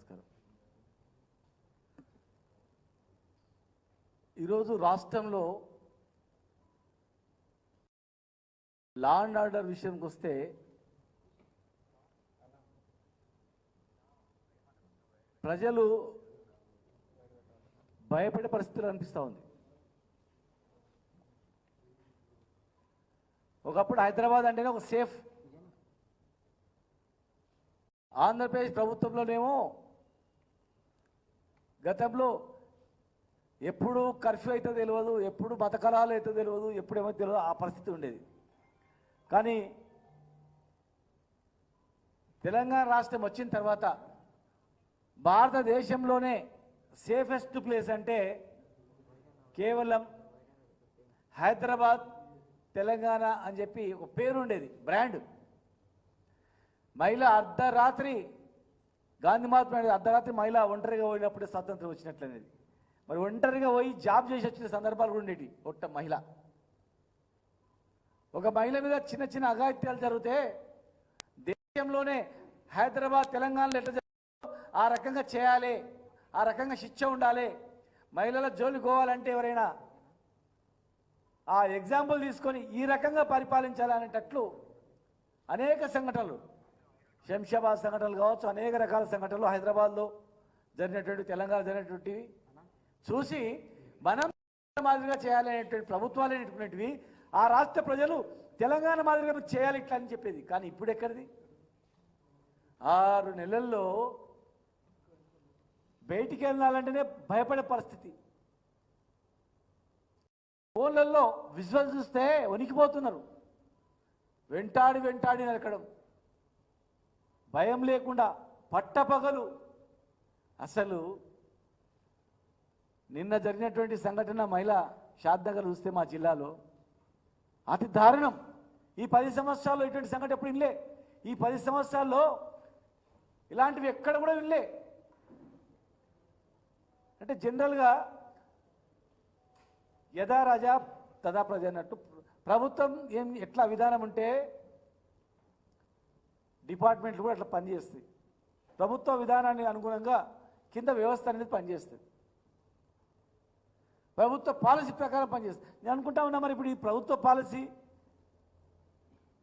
నమస్కారం. ఈరోజు రాష్ట్రంలో లా అండ్ ఆర్డర్ విషయంకి వస్తే ప్రజలు భయపడే పరిస్థితులు అనిపిస్తూ ఉంది. ఒకప్పుడు హైదరాబాద్ అంటేనే ఒక సేఫ్. ఆంధ్రప్రదేశ్ ప్రభుత్వంలోనేమో గతంలో ఎప్పుడు కర్ఫ్యూ అయితే తెలియదు, ఎప్పుడు మతకలాలు అయితే తెలియదు, ఎప్పుడేమో తెలియదు, ఆ పరిస్థితి ఉండేది. కానీ తెలంగాణ రాష్ట్రం వచ్చిన తర్వాత భారతదేశంలోనే సేఫెస్ట్ ప్లేస్ అంటే కేవలం హైదరాబాద్, తెలంగాణ అని చెప్పి ఒక పేరు ఉండేది, బ్రాండ్. మహిళ అర్ధరాత్రి గాంధీ మహాత్మ అర్ధరాత్రి మహిళ ఒంటరిగా పోయినప్పుడే స్వాతంత్రం వచ్చినట్లనేది. మరి ఒంటరిగా పోయి జాబ్ చేసి వచ్చిన సందర్భాలు కూడా ఉండేవి. మహిళ ఒక మహిళ మీద చిన్న చిన్న అఘాయిత్యాలు జరిగితే దేశంలోనే హైదరాబాద్, తెలంగాణలో ఎట్లా జరుగుతుందో ఆ రకంగా చేయాలి, ఆ రకంగా శిక్ష ఉండాలి. మహిళల జోలికి పోవాలంటే ఎవరైనా ఆ ఎగ్జాంపుల్ తీసుకొని ఈ రకంగా పరిపాలించాలనేటట్లు అనేక సంఘటనలు, శంషాబాద్ సంఘటనలు కావచ్చు, అనేక రకాల సంఘటనలు హైదరాబాద్లో జరిగినటువంటి, తెలంగాణ జరిగినటువంటివి చూసి మనం మాదిరిగా చేయాలనేటువంటి ప్రభుత్వాలు అనేటువంటివి ఆ రాష్ట్ర ప్రజలు తెలంగాణ మాదిరిగా చేయాలి ఇట్లా అని చెప్పేది. కానీ ఇప్పుడు ఎక్కడిది? 6 నెలల్లో బయటికి వెళ్ళాలంటేనే భయపడే పరిస్థితి. ఫోన్లలో విజువల్ చూస్తే వణికిపోతున్నారు. వెంటాడి నరకడం, భయం లేకుండా పట్టపగలు. అసలు నిన్న జరిగినటువంటి సంఘటన మహిళ షాద్నగర్ చూస్తే మా జిల్లాలో అతి దారుణం. ఈ 10 సంవత్సరాల్లో ఇటువంటి సంఘటన ఎప్పుడు వినలే. ఈ 10 సంవత్సరాల్లో ఇలాంటివి ఎక్కడ కూడా వినలే. అంటే జనరల్గా యథా రాజా తదా ప్రజ అన్నట్టు ప్రభుత్వం ఎట్లా విధానం ఉంటే డిపార్ట్మెంట్లు కూడా అట్లా పనిచేస్తాయి. ప్రభుత్వ విధానాన్ని అనుగుణంగా కింద వ్యవస్థ అనేది పనిచేస్తుంది, ప్రభుత్వ పాలసీ ప్రకారం పనిచేస్తుంది. నేను అనుకుంటా ఉన్నా మరి ఇప్పుడు ఈ ప్రభుత్వ పాలసీ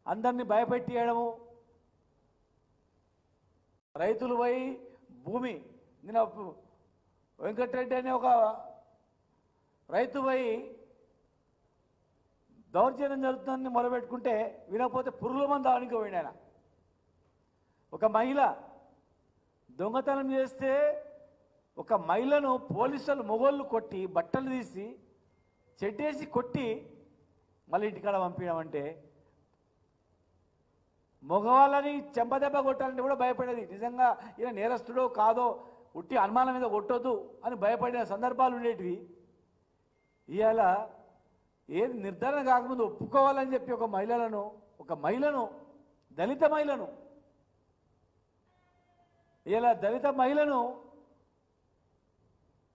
అందరినీ భయపెట్టేయడము, రైతులు పోయి భూమి, నేను వెంకటరెడ్డి అనే ఒక రైతు పోయి దౌర్జన్యం జరుగుతుందని మొదలుపెట్టుకుంటే వినకపోతే పురుగుల మందు ఆనికి పోయింది ఆయన. ఒక మహిళ దొంగతనం చేస్తే ఒక మహిళను పోలీసులు మొగోళ్ళు కొట్టి బట్టలు తీసి చెడ్డేసి కొట్టి మళ్ళీ ఇంటికాడ పంపించమంటే మగవాళ్ళని చెంపదెబ్బ కొట్టాలంటే కూడా భయపడేది. నిజంగా ఈయన నేరస్తుడో కాదో ఉట్టి అనుమానం మీద కొట్టొద్దు అని భయపడిన సందర్భాలు ఉండేటివి. ఇవాళ ఏది నిర్ధారణ కాకముందు ఒప్పుకోవాలని చెప్పి ఒక మహిళను దళిత మహిళను ఇలా దళిత మహిళను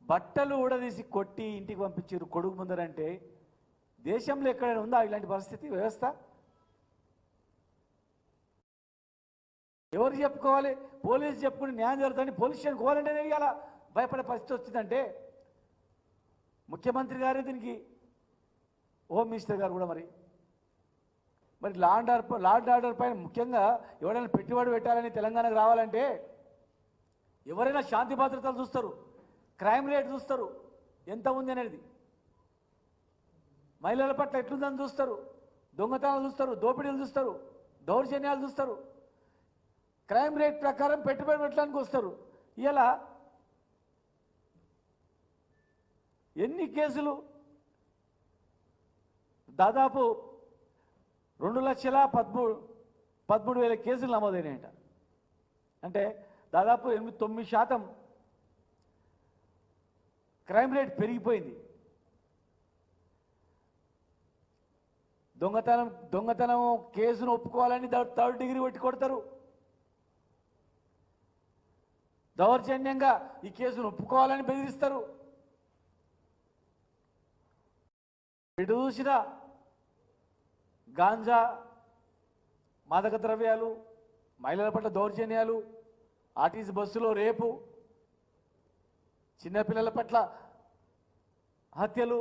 బట్టలు ఊడదీసి కొట్టి ఇంటికి పంపించారు కొడుకు ముందరంటే దేశంలో ఎక్కడైనా ఉందా ఇలాంటి పరిస్థితి వ్యవస్థ? ఎవరు చెప్పుకోవాలి? పోలీసు చెప్పుకుని న్యాయం జరుగుతుంది. పోలీస్ స్టేషన్ పోవాలంటేనే ఇలా భయపడే పరిస్థితి వచ్చిందంటే ముఖ్యమంత్రి గారే దీనికి, హోమ్ మినిస్టర్ గారు కూడా మరి లా అండ్ ఆర్డర్ పైన ముఖ్యంగా ఎవరైనా పెట్టుబడి పెట్టాలని తెలంగాణకు రావాలంటే ఎవరైనా శాంతి భద్రతలు చూస్తారు, క్రైమ్ రేట్ చూస్తారు, ఎంత ఉంది అనేది, మహిళల పట్ల ఎట్లుందని చూస్తారు, దొంగతనాలు చూస్తారు, దోపిడీలు చూస్తారు, దౌర్జన్యాలు చూస్తారు, క్రైమ్ రేట్ ప్రకారం పెట్టుబడి పెట్టడానికి వస్తారు. ఇలా ఎన్ని కేసులు? దాదాపు 2,13,000 కేసులు నమోదైనాయట. అంటే దాదాపు 8-9% క్రైమ్ రేట్ పెరిగిపోయింది. దొంగతనం కేసును ఒప్పుకోవాలని 3rd డిగ్రీ పెట్టి కొడతారు. దౌర్జన్యంగా ఈ కేసును ఒప్పుకోవాలని బెదిరిస్తారు. ఎటు చూసినా గాంజా, మాదక ద్రవ్యాలు, మహిళల పట్ల దౌర్జన్యాలు, ఆర్టీసీ బస్సులో రేపు, చిన్నపిల్లల పట్ల హత్యలు,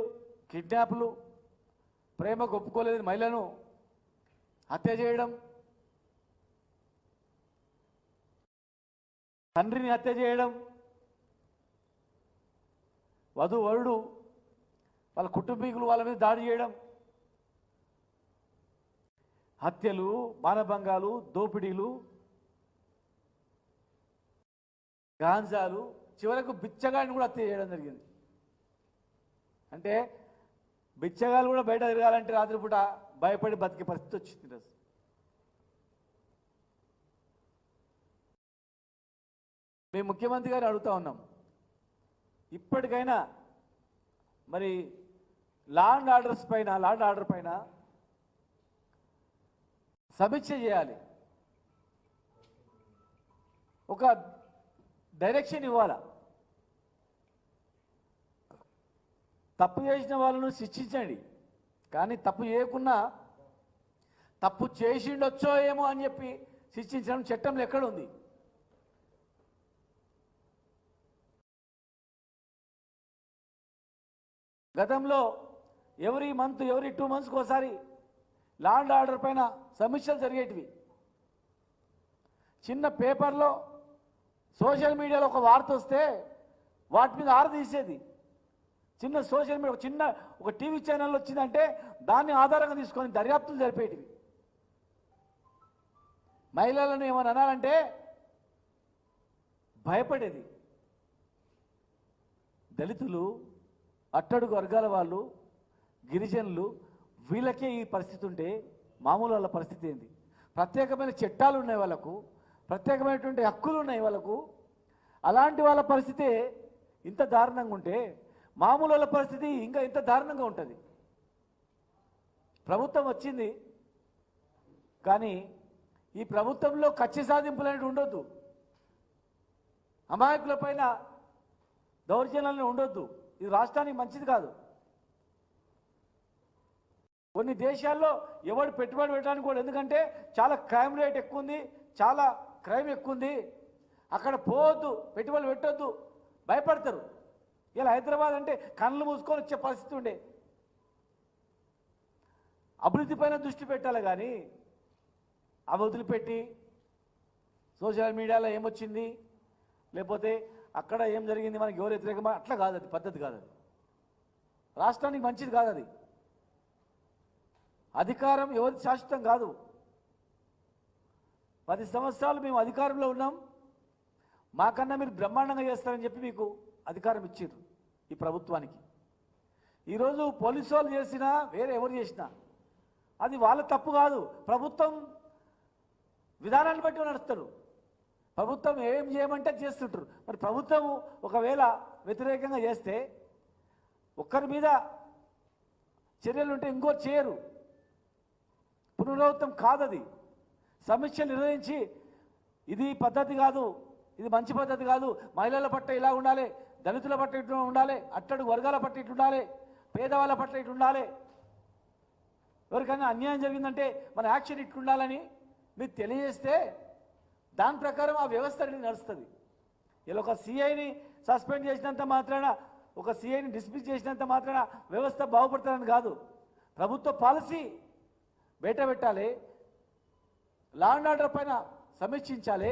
కిడ్నాప్లు, ప్రేమకు ఒప్పుకోలేని మహిళను హత్య చేయడం, తండ్రిని హత్య చేయడం, వధువరుడు వాళ్ళ కుటుంబీకులు వాళ్ళ మీద దాడి చేయడం, హత్యలు, మానభంగాలు, దోపిడీలు, గాంజాలు, చివరకు బిచ్చగాడిని కూడా హత్య చేయడం జరిగింది. అంటే బిచ్చగాళ్ళు కూడా బయట తిరగాలంటే రాత్రిపూట భయపడి బతికే పరిస్థితి వచ్చింది. ఈరోజు మేము ముఖ్యమంత్రి గారిని అడుగుతా ఉన్నాం, ఇప్పటికైనా మరి లా అండ్ ఆర్డర్ పైన సమీక్ష చేయాలి, ఒక డైరెక్షన్ ఇవ్వాలా. తప్పు చేసిన వాళ్ళను శిక్షించండి, కానీ తప్పు చేయకున్నా తప్పు చేసిండొచ్చో ఏమో అని చెప్పి శిక్షించడం చట్టంలో ఎక్కడ ఉంది? గతంలో ఎవరీ 2 మంత్స్కి ఒకసారి లా అండ్ ఆర్డర్ పైన సమీక్షలు జరిగేటివి. చిన్న పేపర్లో, సోషల్ మీడియాలో ఒక వార్త వస్తే వాటి మీద ఆరా తీసేది. చిన్న సోషల్ మీడియా, ఒక టీవీ ఛానల్ వచ్చిందంటే దాన్ని ఆధారంగా తీసుకొని దర్యాప్తులు జరిపేటివి. మహిళలను ఏమని అనాలంటే భయపడేది. దళితులు, అట్టడుగు వర్గాల వాళ్ళు, గిరిజనులు, వీళ్ళకే ఈ పరిస్థితి ఉంటే మామూలు వాళ్ళ పరిస్థితి ఏంది? ప్రత్యేకమైన చట్టాలు ఉన్నాయి వాళ్ళకు, ప్రత్యేకమైనటువంటి హక్కులు ఉన్నాయి వాళ్ళకు. అలాంటి వాళ్ళ పరిస్థితి ఇంత దారుణంగా ఉంటే మామూలు వాళ్ళ పరిస్థితి ఇంకా ఇంత దారుణంగా ఉంటుంది. ప్రభుత్వం వచ్చింది, కానీ ఈ ప్రభుత్వంలో కక్ష సాధింపులు అనేవి ఉండొద్దు, అమాయకుల పైన దౌర్జన్యాలను ఉండొద్దు. ఇది రాష్ట్రానికి మంచిది కాదు. కొన్ని దేశాల్లో ఎవడు పెట్టుబడి పెట్టడానికి కూడా, ఎందుకంటే చాలా క్రైమ్ రేట్ ఎక్కువ ఉంది, చాలా క్రైమ్ ఎక్కువ ఉంది, అక్కడ పోవద్దు, పెట్టుబడులు పెట్టొద్దు, భయపడతారు. ఇలా హైదరాబాద్ అంటే కళ్ళు మూసుకొని వచ్చే పరిస్థితి ఉండే. అభివృద్ధి పైన దృష్టి పెట్టాలి, కానీ అవి వదిలిపెట్టి సోషల్ మీడియాలో ఏమొచ్చింది, లేకపోతే అక్కడ ఏం జరిగింది, మనకి ఎవరు వ్యతిరేకమా, అట్లా కాదు. అది పద్ధతి కాదు, అది రాష్ట్రానికి మంచిది కాదు. అది అధికారం ఎవరి శాశ్వతం కాదు. 10 సంవత్సరాలు మేము అధికారంలో ఉన్నాం, మాకన్నా మీరు బ్రహ్మాండంగా చేస్తారని చెప్పి మీకు అధికారం ఇచ్చారు ఈ ప్రభుత్వానికి. ఈరోజు పోలీసు వాళ్ళు చేసినా, వేరే ఎవరు చేసినా అది వాళ్ళ తప్పు కాదు. ప్రభుత్వం విధానాన్ని బట్టి నడుస్తారు. ప్రభుత్వం ఏం చేయమంటే చేస్తుంటారు. మరి ప్రభుత్వం ఒకవేళ వ్యతిరేకంగా చేస్తే ఒక్కరి మీద చర్యలు ఉంటే ఇంకోటి చేయరు. పునరావృతం కాదది. సమీక్షలు నిర్వహించి ఇది పద్ధతి కాదు, ఇది మంచి పద్ధతి కాదు, మహిళల పట్ల ఇలా ఉండాలి, దళితుల పట్ల ఇట్లా ఉండాలి, అట్టడుగు వర్గాల పట్ల ఇట్లా ఉండాలి, పేదవాళ్ళ పట్ల ఇట్లా ఉండాలి, ఎవరికైనా అన్యాయం జరిగిందంటే మన యాక్షన్ ఇట్లుండాలని మీరు తెలియజేస్తే దాని ప్రకారం ఆ వ్యవస్థ నడుస్తుంది. ఇలా ఒక సిఐని సస్పెండ్ చేసినంత మాత్రాన, ఒక సిఐని డిస్మిస్ చేసినంత మాత్రాన వ్యవస్థ బాగుపడుతుందని కాదు. ప్రభుత్వ పాలసీ బయట పెట్టాలి, లా అండ్ ఆర్డర్ పైన సమీక్షించాలి,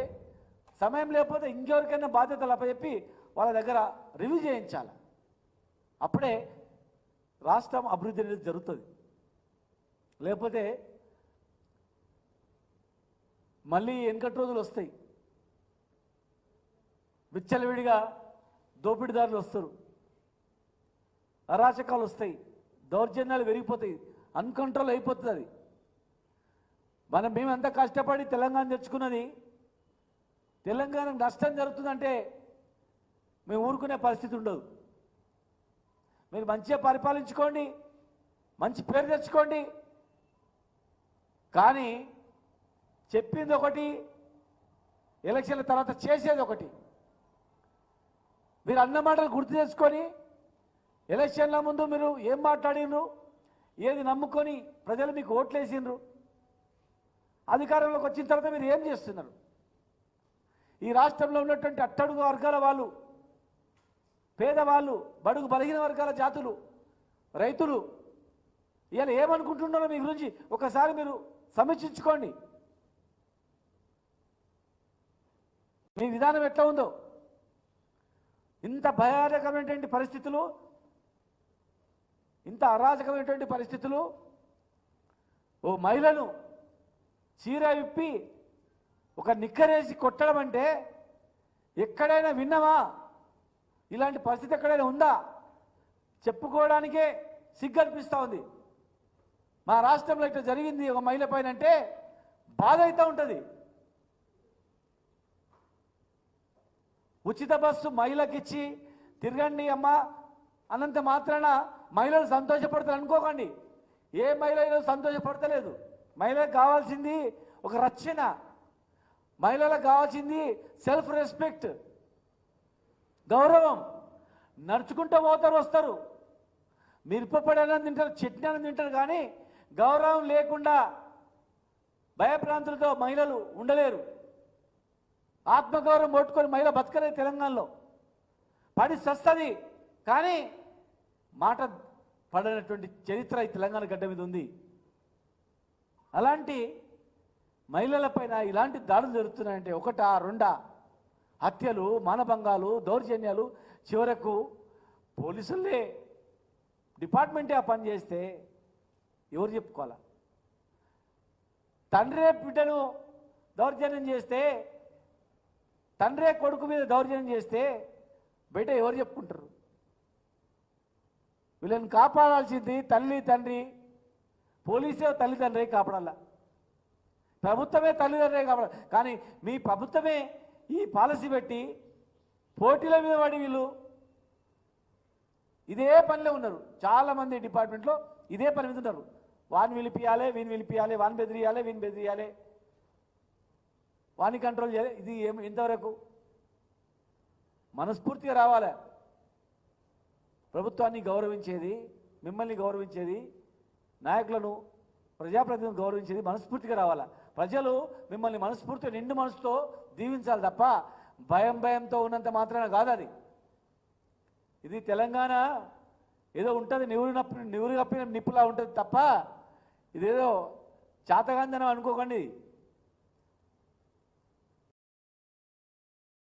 సమయం లేకపోతే ఇంకెవరికైనా బాధ్యతలు అప్పచెప్పి వాళ్ళ దగ్గర రివ్యూ చేయించాలి. అప్పుడే రాష్ట్రం అభివృద్ధి అనేది జరుగుతుంది. లేకపోతే మళ్ళీ వెనకటి రోజులు వస్తాయి, విచ్చలవిడిగా దోపిడీదారులు వస్తారు, అరాచకాలు వస్తాయి, దౌర్జన్యాలు పెరిగిపోతాయి, అన్కంట్రోల్ అయిపోతుంది. అది మేమంతా కష్టపడి తెలంగాణ తెచ్చుకున్నది, తెలంగాణకు నష్టం జరుగుతుందంటే మేము ఊరుకునే పరిస్థితి ఉండదు. మీరు మంచిగా పరిపాలించుకోండి, మంచి పేరు తెచ్చుకోండి, కానీ చెప్పింది ఒకటి, ఎలక్షన్ల తర్వాత చేసేది ఒకటి. మీరు అన్న మాటలు గుర్తు చేసుకొని ఎలక్షన్ల ముందు మీరు ఏం మాట్లాడినరు, ఏది నమ్ముకొని ప్రజలు మీకు ఓట్లేసిండ్రు, అధికారంలోకి వచ్చిన తర్వాత మీరు ఏం చేస్తున్నారు? ఈ రాష్ట్రంలో ఉన్నటువంటి అట్టడుగు వర్గాల వాళ్ళు, పేదవాళ్ళు, బడుగు బలహీన వర్గాల జాతులు, రైతులు ఇవాళ ఏమనుకుంటున్నారో మీ గురించి ఒకసారి మీరు సమీక్షించుకోండి. మీ విధానం ఎట్లా ఉందో. ఇంత భయానకమైనటువంటి పరిస్థితులు, ఇంత అరాజకమైనటువంటి పరిస్థితులు, ఓ మహిళను చీర విప్పి ఒక నిక్కరేసి కొట్టడం అంటే ఎక్కడైనా విన్నామా? ఇలాంటి పరిస్థితి ఎక్కడైనా ఉందా? చెప్పుకోవడానికే సిగ్గనిపిస్తూ ఉంది. మా రాష్ట్రంలో ఇట్లా జరిగింది ఒక మహిళ పైన అంటే బాధ అవుతూ ఉంటుంది. ఉచిత బస్సు మహిళకిచ్చి తిరగండి అమ్మా అన్నంత మాత్రాన మహిళలు సంతోషపడతారు అనుకోకండి. ఏ మహిళ ఈరోజు సంతోషపడతలేదు. మహిళలకు కావాల్సింది ఒక రక్షణ, మహిళలకు కావాల్సింది సెల్ఫ్ రెస్పెక్ట్, గౌరవం. నడుచుకుంటూ పోతారు, వస్తారు, మిరపపడి అన్నం తింటారు, చట్నీ అన్నం తింటారు, కానీ గౌరవం లేకుండా భయభ్రాంతులతో మహిళలు ఉండలేరు. ఆత్మగౌరవం పట్టుకొని మహిళ బతకలేదు. తెలంగాణలో పడి సస్తది, కానీ మాట పడినటువంటి చరిత్ర ఈ తెలంగాణ గడ్డ మీద ఉంది. అలాంటి మహిళలపైన ఇలాంటి దాడులు జరుగుతున్నాయంటే ఒకటా రెండా? హత్యలు, మానభంగాలు, దౌర్జన్యాలు, చివరకు పోలీసులే డిపార్ట్మెంటే ఆ పని చేస్తే ఎవరు చెప్పుకోవాలా? తండ్రే బిడ్డను దౌర్జన్యం చేస్తే, తండ్రే కొడుకు మీద దౌర్జన్యం చేస్తే బయట ఎవరు చెప్పుకుంటారు? వీళ్ళని కాపాడాల్సింది తల్లి తండ్రి, పోలీసే తల్లిదండ్రి కాపాడాల, ప్రభుత్వమే తల్లిదండ్రి కాపాడాలి. కానీ మీ ప్రభుత్వమే ఈ పాలసీ పెట్టి పోటీల మీద పడి వీళ్ళు ఇదే పనిలో ఉన్నారు. చాలామంది డిపార్ట్మెంట్లో ఇదే పని మీద ఉన్నారు. వాని పిలిపియాలి, వీని పిలిపియాలి, వాని బెదిరియాలి, వీని బెదిరియాలి, వాని కంట్రోల్ చేయాలి. ఇది ఎంతవరకు మనస్ఫూర్తిగా రావాలి? ప్రభుత్వాన్ని గౌరవించేది, మిమ్మల్ని గౌరవించేది, నాయకులను, ప్రజాప్రతినిధులను గౌరవించేది మనస్ఫూర్తిగా రావాలా? ప్రజలు మిమ్మల్ని మనస్ఫూర్తిగా నిండు మనసుతో దీవించాలి తప్ప భయంతో ఉన్నంత మాత్రాన కాదు అది. ఇది తెలంగాణ ఏదో ఉంటుంది, నివురు కప్పిన నిప్పులా ఉంటుంది తప్ప ఇదేదో చాతగాంధనం అనుకోకండి.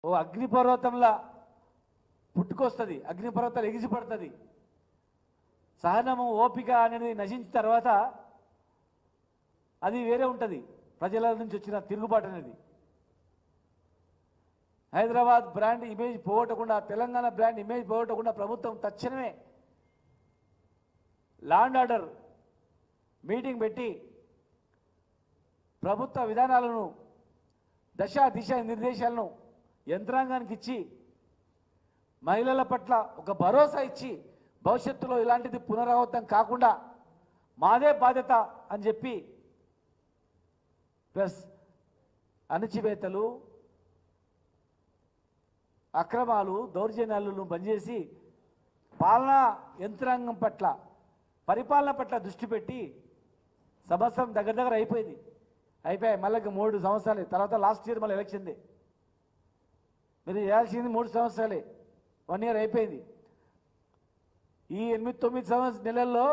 ఓ అగ్నిపర్వతంలా పుట్టుకొస్తుంది, అగ్నిపర్వతాలు ఎగిసిపడుతుంది. సహనము, ఓపిక అనేది నశించిన తర్వాత అది వేరే ఉంటుంది. ప్రజల నుంచి వచ్చిన తిరుగుబాటు అనేది. హైదరాబాద్ బ్రాండ్ ఇమేజ్ పోగొట్టకుండా, తెలంగాణ బ్రాండ్ ఇమేజ్ పోగొట్టకుండా ప్రభుత్వం తక్షణమే లాండ్ ఆర్డర్ మీటింగ్ పెట్టి ప్రభుత్వ విధానాలను, దశ దిశ నిర్దేశాలను యంత్రాంగానికి ఇచ్చి మహిళల పట్ల ఒక భరోసా ఇచ్చి భవిష్యత్తులో ఇలాంటిది పునరావృతం కాకుండా మాదే బాధ్యత అని చెప్పి, ప్లస్ అణచివేతలు, అక్రమాలు, దౌర్జన్యాలను బంద్ చేసి పాలనా యంత్రాంగం పట్ల, పరిపాలన పట్ల దృష్టి పెట్టి సంవత్సరం దగ్గర అయిపోయింది. అయిపోయాయి మళ్ళీ 3 సంవత్సరాలే. తర్వాత లాస్ట్ ఇయర్ మళ్ళీ ఎలక్షన్దే. మీరు చేయాల్సింది 3 సంవత్సరాలే. 1 ఇయర్ అయిపోయింది. ఈ 8-9 నెలల్లో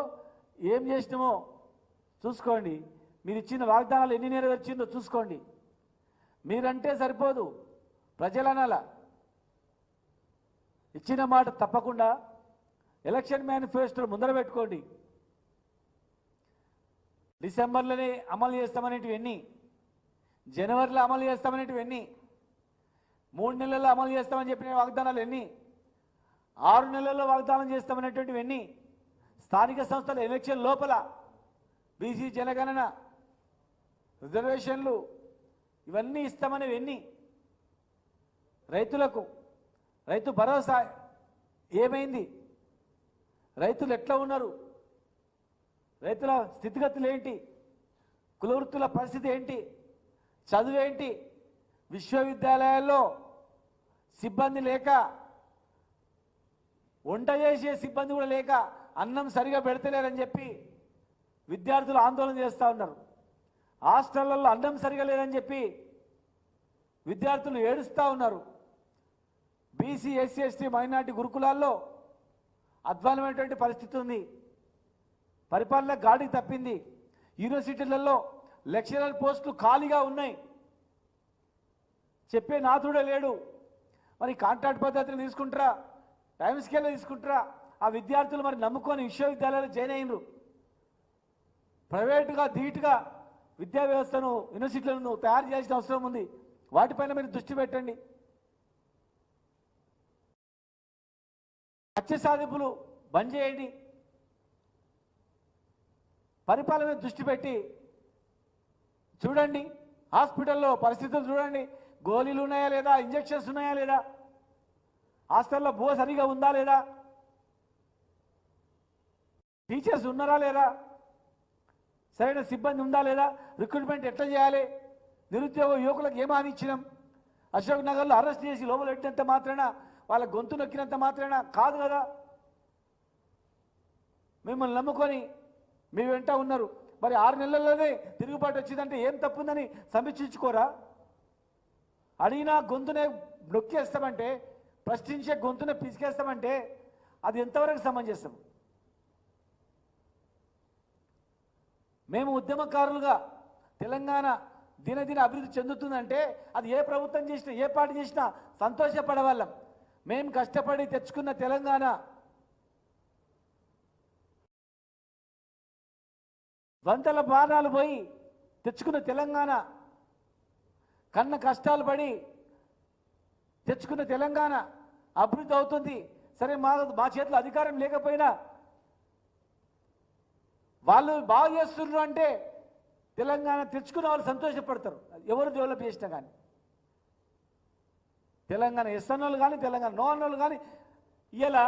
ఏం చేసినామో చూసుకోండి. మీరు ఇచ్చిన వాగ్దానాలు ఎన్ని నెరవేర్చిందో చూసుకోండి. మీరంటే సరిపోదు, ప్రజలనాల. ఇచ్చిన మాట తప్పకుండా ఎలక్షన్ మేనిఫెస్టోలు ముందర పెట్టుకోండి. డిసెంబర్లోనే అమలు చేస్తామనేటివి ఎన్ని, జనవరిలో అమలు చేస్తామనేటివి ఎన్ని, 3 నెలల్లో అమలు చేస్తామని చెప్పిన వాగ్దానాలు ఎన్ని, 6 నెలల్లో వాగ్దానం చేస్తామనేటువంటివి ఎన్ని, స్థానిక సంస్థల ఎలక్షన్ లోపల బీసీ జనగణన, రిజర్వేషన్లు ఇవన్నీ ఇస్తామనేవి ఎన్ని, రైతులకు రైతు భరోసా ఏమైంది, రైతులు ఎట్లా ఉన్నారు, రైతుల స్థితిగతులు ఏంటి, కులవృత్తుల పరిస్థితి ఏంటి, చదువు ఏంటి, విశ్వవిద్యాలయాల్లో సిబ్బంది లేక, వంట చేసే సిబ్బంది కూడా లేక, అన్నం సరిగా పెడతలేరని చెప్పి విద్యార్థులు ఆందోళన చేస్తూ ఉన్నారు. హాస్టళ్లలో అన్నం సరిగా లేదని చెప్పి విద్యార్థులు ఏడుస్తూ ఉన్నారు. బీసీ ఎస్సీ ఎస్టీ మైనార్టీ గురుకులాల్లో అధ్వానమైనటువంటి పరిస్థితి ఉంది. పరిపాలన గాడికి తప్పింది. యూనివర్సిటీలలో లెక్చరర్ పోస్టులు ఖాళీగా ఉన్నాయి. చెప్పే నాథుడే లేడు. మరి కాంట్రాక్ట్ పద్ధతిని తీసుకుంటారా, టైం స్కేల్లో తీసుకుంటారా? ఆ విద్యార్థులు మరి నమ్ముకొని విశ్వవిద్యాలయాలు జాయిన్ అయినరు. ప్రైవేటుగా ధీటుగా విద్యా వ్యవస్థను యూనివర్సిటీలను తయారు చేయాల్సిన అవసరం ఉంది. వాటిపైన మీరు దృష్టి పెట్టండి. హత్య సాధింపులు బంద్ చేయండి. పరిపాలన మీద దృష్టి పెట్టి చూడండి. హాస్పిటల్లో పరిస్థితులు చూడండి. గోళీలు ఉన్నాయా లేదా, ఇంజెక్షన్స్ ఉన్నాయా లేదా, హాస్టల్లో బో సరిగా ఉందా లేదా, టీచర్స్ ఉన్నారా లేదా, సరైన సిబ్బంది ఉందా లేదా, రిక్రూట్మెంట్ ఎట్లా చేయాలి, నిరుద్యోగ యువకులకు ఏం హామీ ఇచ్చినాం? అశోక్ నగర్లో అరెస్ట్ చేసి లోపల పెట్టినంత మాత్రాన, వాళ్ళ గొంతు నొక్కినంత మాత్రాన కాదు కదా. మిమ్మల్ని నమ్ముకొని మీ వెంట ఉన్నారు. మరి 6 నెలల్లోనే తిరుగుబాటు వచ్చిందంటే ఏం తప్పుందని సమీక్షించుకోరా? అడిగినా గొంతునే నొక్కేస్తామంటే, ప్రశ్నించే గొంతునే పిసికేస్తామంటే అది ఎంతవరకు సమంజసం? మేము ఉద్యమకారులుగా తెలంగాణ దినదిన అభివృద్ధి చెందుతుందంటే అది ఏ ప్రభుత్వం చేసినా, ఏ పార్టీ చేసినా సంతోషపడేవాళ్ళం. మేము కష్టపడి తెచ్చుకున్న తెలంగాణ వంతల బాణాలు పోయి తెచ్చుకున్న తెలంగాణ, కన్న కష్టాలు పడి తెచ్చుకున్న తెలంగాణ అభివృద్ధి అవుతుంది. సరే, మా చేతిలో అధికారం లేకపోయినా వాళ్ళు బాగు చేస్తున్నారు అంటే తెలంగాణ తెచ్చుకున్న వాళ్ళు సంతోషపడతారు. ఎవరు డెవలప్ చేసినా కానీ, తెలంగాణ ఎస్ అన్నోళ్ళు కానీ, తెలంగాణ నో అన్నోళ్ళు కానీ ఇలా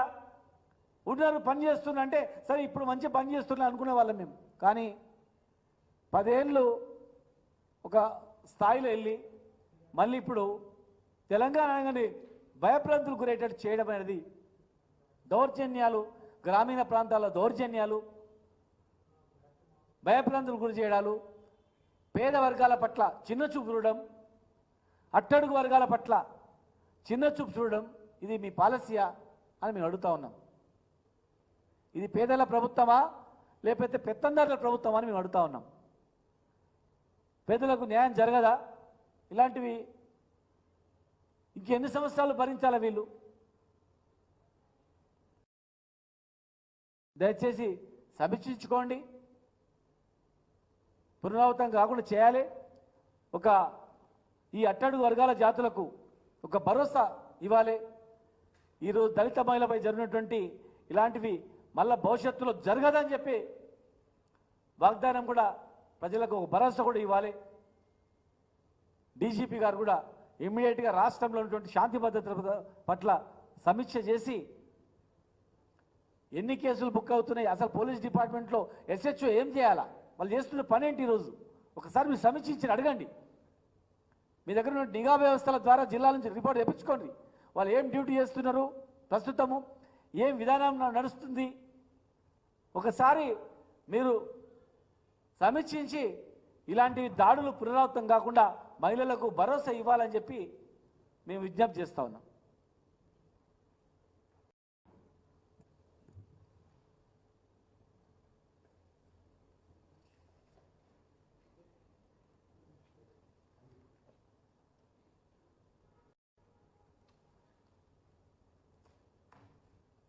ఉన్నారు, పని చేస్తున్నా అంటే సరే ఇప్పుడు మంచి పని చేస్తున్నా అనుకునే వాళ్ళం మేము. కానీ 10 ఏళ్ళు ఒక స్థాయిలో వెళ్ళి మళ్ళీ ఇప్పుడు తెలంగాణ భయప్రాంతులు గురేటట్టు చేయడం అనేది దౌర్జన్యాలు, గ్రామీణ ప్రాంతాల దౌర్జన్యాలు, భయప్రాంతులు గురి చేయడాలు, పేద వర్గాల పట్ల చిన్న చూపు చూడడం, అట్టడుగు వర్గాల పట్ల చిన్న చూపు చూడడం, ఇది మీ పాలసీయా అని మేము అడుగుతా ఉన్నాం. ఇది పేదల ప్రభుత్వమా లేకపోతే పెత్తందారుల ప్రభుత్వమా అని మేము అడుగుతా ఉన్నాం. పేదలకు న్యాయం జరగదా? ఇలాంటివి ఇంకెన్ని సంవత్సరాలు భరించాలా వీళ్ళు? దయచేసి సమీక్షించుకోండి. పునరావృతం కాకుండా చేయాలి. ఈ అట్టడుగు వర్గాల జాతులకు ఒక భరోసా ఇవ్వాలి. ఈరోజు దళిత మహిళపై జరిగినటువంటి ఇలాంటివి మళ్ళా భవిష్యత్తులో జరగదని చెప్పి వాగ్దానం కూడా ప్రజలకు ఒక భరోసా కూడా ఇవ్వాలి. డీజీపీ గారు కూడా ఇమ్మీడియట్గా రాష్ట్రంలో ఉన్నటువంటి శాంతి భద్రతల పట్ల సమీక్ష చేసి ఎన్ని కేసులు బుక్ అవుతున్నాయి, అసలు పోలీస్ డిపార్ట్మెంట్లో ఎస్హెచ్ఓ ఏం చేయాలా, వాళ్ళు చేస్తున్న పని ఏంటి ఈరోజు ఒకసారి మీరు సమీక్షించి అడగండి. మీ దగ్గర ఉన్న నిఘా వ్యవస్థల ద్వారా జిల్లా నుంచి రిపోర్ట్ తెప్పించుకోండి. వాళ్ళు ఏం డ్యూటీ చేస్తున్నారు, ప్రస్తుతము ఏం విధానం నడుస్తుంది, ఒకసారి మీరు సమీక్షించి ఇలాంటి దాడులు పునరావృతం కాకుండా మహిళలకు భరోసా ఇవ్వాలని చెప్పి మేము విజ్ఞప్తి చేస్తా ఉన్నాం.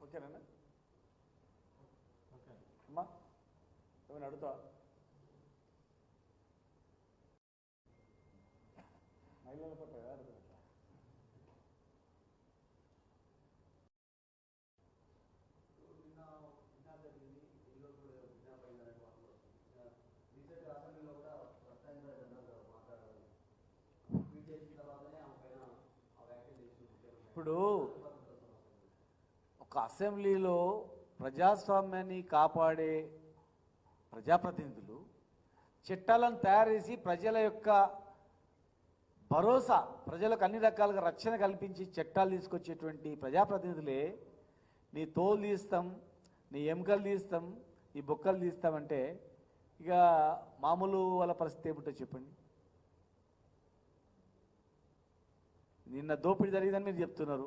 ఓకేనా అమ్మా? ఏమైనా అడుగుతా? మహిళల పట్ల ఇప్పుడు ఒక అసెంబ్లీలో ప్రజాస్వామ్యాన్ని కాపాడే ప్రజాప్రతినిధులు చట్టాలను తయారు చేసి ప్రజల యొక్క భరోసా, ప్రజలకు అన్ని రకాలుగా రక్షణ కల్పించి చట్టాలు తీసుకొచ్చేటువంటి ప్రజాప్రతినిధులే నీ తోలు తీస్తాం, నీ ఎముకలు తీస్తాం, నీ బొక్కలు తీస్తామంటే ఇక మామూలు వాళ్ళ పరిస్థితి ఏమిటో చెప్పండి. నిన్న దోపిడీ జరిగిందని మీరు చెప్తున్నారు,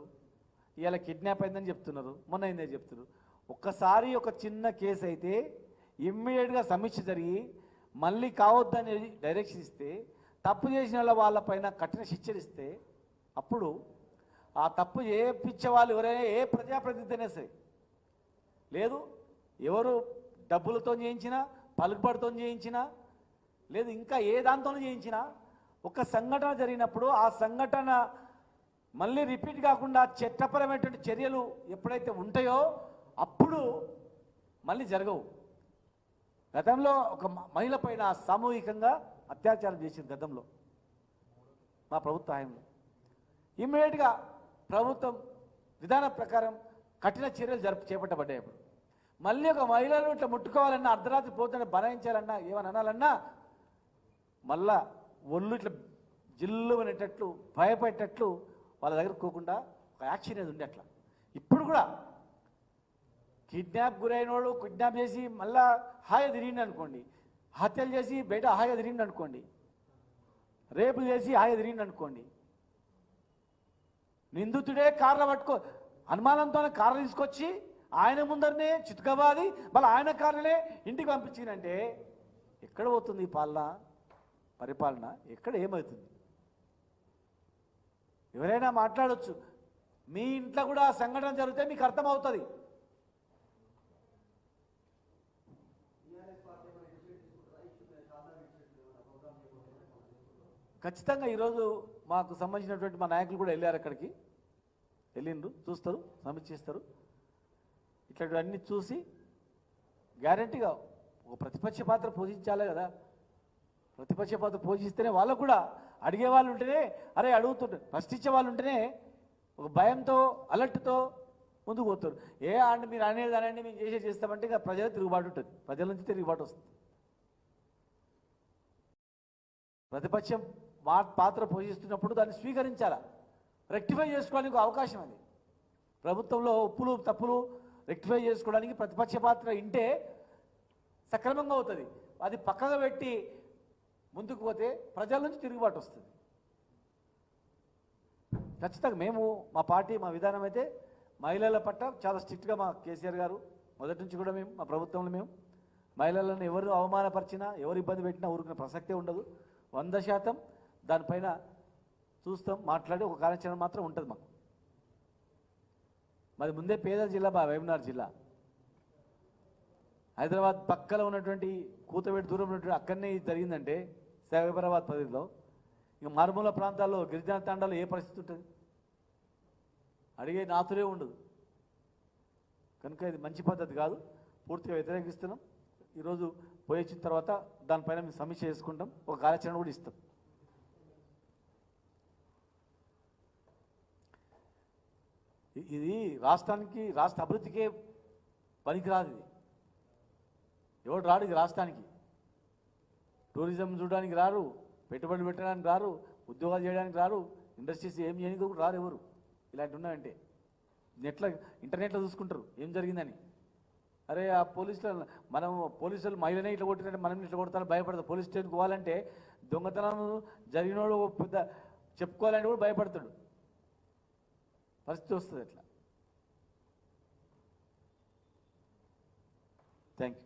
ఇవాళ కిడ్నాప్ అయిందని చెప్తున్నారు, మొన్న అయిందని చెప్తున్నారు. ఒక్కసారి ఒక చిన్న కేసు అయితే ఇమ్మీడియట్గా సమీక్ష జరిగి మళ్ళీ కావద్దని డైరెక్షన్ ఇస్తే, తప్పు చేసిన వాళ్ళపైన కఠిన శిక్షరిస్తే, అప్పుడు ఆ తప్పు చేయించే వాళ్ళు ఎవరైనా ఏ ప్రజాప్రతినిధి అయినా సరే, లేదు ఎవరు డబ్బులతో చేయించినా, పలుకుబడితో చేయించినా, లేదు ఇంకా ఏ దాంతో చేయించినా, ఒక సంఘటన జరిగినప్పుడు ఆ సంఘటన మళ్ళీ రిపీట్ కాకుండా చట్టపరమైనటువంటి చర్యలు ఎప్పుడైతే ఉంటాయో అప్పుడు మళ్ళీ జరగవు. గతంలో ఒక మహిళ పైన సామూహికంగా అత్యాచారం చేసింది గతంలో మా ప్రభుత్వ హయాంలో. ఇమ్మీడియట్గా ప్రభుత్వం విధానం ప్రకారం కఠిన చర్యలు చేపట్టబడ్డాయి. అప్పుడు మళ్ళీ ఒక మహిళను ఇట్లా ముట్టుకోవాలన్నా, అర్ధరాత్రి పోతున్న బనాయించాలన్నా, ఏమని అనాలన్నా మళ్ళా ఒళ్ళు ఇట్లా జిల్లు అనేటట్లు భయపడేటట్లు వాళ్ళ దగ్గర పోకుండా ఒక యాక్షన్ అనేది ఉండే. అట్లా ఇప్పుడు కూడా కిడ్నాప్ గురైన వాళ్ళు కిడ్నాప్ చేసి మళ్ళా హాయిగా తిరిగింది అనుకోండి, హత్యలు చేసి బయట హాయిగా తిరిగింది అనుకోండి, రేపులు చేసి హాయిగా తిరిగింది అనుకోండి, నిందితుడే కార్లు పట్టుకో అనుమానంతోనే కార్లు తీసుకొచ్చి ఆయన ముందరనే చితుకబాది మళ్ళీ ఆయన కార్లనే ఇంటికి పంపించిందంటే ఎక్కడ పోతుంది ఈ పరిపాలన? ఎక్కడ ఏమవుతుంది? ఎవరైనా మాట్లాడవచ్చు, మీ ఇంట్లో కూడా ఆ సంఘటన జరిగితే మీకు అర్థమవుతుంది. ఖచ్చితంగా ఈరోజు మాకు సంబంధించినటువంటి మా నాయకులు కూడా వెళ్ళారు, అక్కడికి వెళ్ళిండ్రు, చూస్తారు, సమీక్షిస్తారు. ఇట్లాంటివన్నీ చూసి గ్యారంటీగా ఒక ప్రతిపక్ష పాత్ర పోషించాలి కదా. ప్రతిపక్ష పాత్ర పోషిస్తేనే వాళ్ళకు కూడా అడిగే వాళ్ళు ఉంటేనే, అరే అడుగుతుంటారు, ప్రశ్నించే వాళ్ళు ఉంటేనే ఒక భయంతో అలర్ట్తో ముందుకు పోతారు. మీరు అనేది అనండి, మేము చేస్తామంటే ఇక ప్రజల తిరుగుబాటు ఉంటుంది, ప్రజల నుంచి తిరుగుబాటు వస్తుంది. ప్రతిపక్షం పాత్ర పోషిస్తున్నప్పుడు దాన్ని స్వీకరించాలా, రెక్టిఫై చేసుకోవడానికి అవకాశం అది. ప్రభుత్వంలో ఒప్పులు తప్పులు రెక్టిఫై చేసుకోవడానికి ప్రతిపక్ష పాత్ర ఇంటే సక్రమంగా అవుతుంది. అది పక్కగా పెట్టి ముందుకు పోతే ప్రజల నుంచి తిరుగుబాటు వస్తుంది. ఖచ్చితంగా మేము మా పార్టీ మా విధానం అయితే మహిళల పట్ల చాలా స్ట్రిక్ట్గా మా కేసీఆర్ గారు మొదటి నుంచి కూడా మేము మా ప్రభుత్వంలో మేము మహిళలను ఎవరు అవమానపరిచినా ఎవరు ఇబ్బంది పెట్టినా ఊరుకునే ప్రసక్తే ఉండదు. 100% దానిపైన చూస్తాం, మాట్లాడి ఒక కార్యాచరణ మాత్రం ఉంటుంది మాకు. మరి ముందే పేద జిల్లా వేమునార్ జిల్లా, హైదరాబాద్ పక్కన ఉన్నటువంటి కూతవేటి దూరం ఉన్నటువంటి అక్కడనే జరిగిందంటే సైబరాబాద్ పరిధిలో, ఇక మారుమూల ప్రాంతాల్లో గిరిజన తాండాలో ఏ పరిస్థితి ఉంటుంది? అడిగే నాతులే ఉండదు. కనుక ఇది మంచి పద్ధతి కాదు, పూర్తిగా వ్యతిరేకిస్తున్నాం. ఈరోజు పోయి వచ్చిన తర్వాత దానిపైన మేము సమీక్ష చేసుకుంటాం, ఒక కార్యాచరణ కూడా ఇస్తాం. ఇది రాష్ట్రానికి, రాష్ట్ర అభివృద్ధికే పనికిరాదు. ఇది ఎవడు రాడు ఇది రాష్ట్రానికి. టూరిజం చూడడానికి రారు, పెట్టుబడులు పెట్టడానికి రారు, ఉద్యోగాలు చేయడానికి రారు, ఇండస్ట్రీస్ ఏం చేయడానికి కూడా రారు ఎవరు. ఇలాంటి ఉన్నాయంటే ఇంటర్నెట్లో చూసుకుంటారు ఏం జరిగిందని. అరే ఆ పోలీసులు మహిళనే ఇట్లా కొట్టినట్టు మనం ఇట్లా కొడతాను భయపడతారు. పోలీస్ స్టేషన్కి పోవాలంటే దొంగతనం జరిగినోడు పెద్ద చెప్పుకోవాలంటే కూడా భయపడతాడు. పరిస్థితి వస్తుంది అట్లా. Thank you.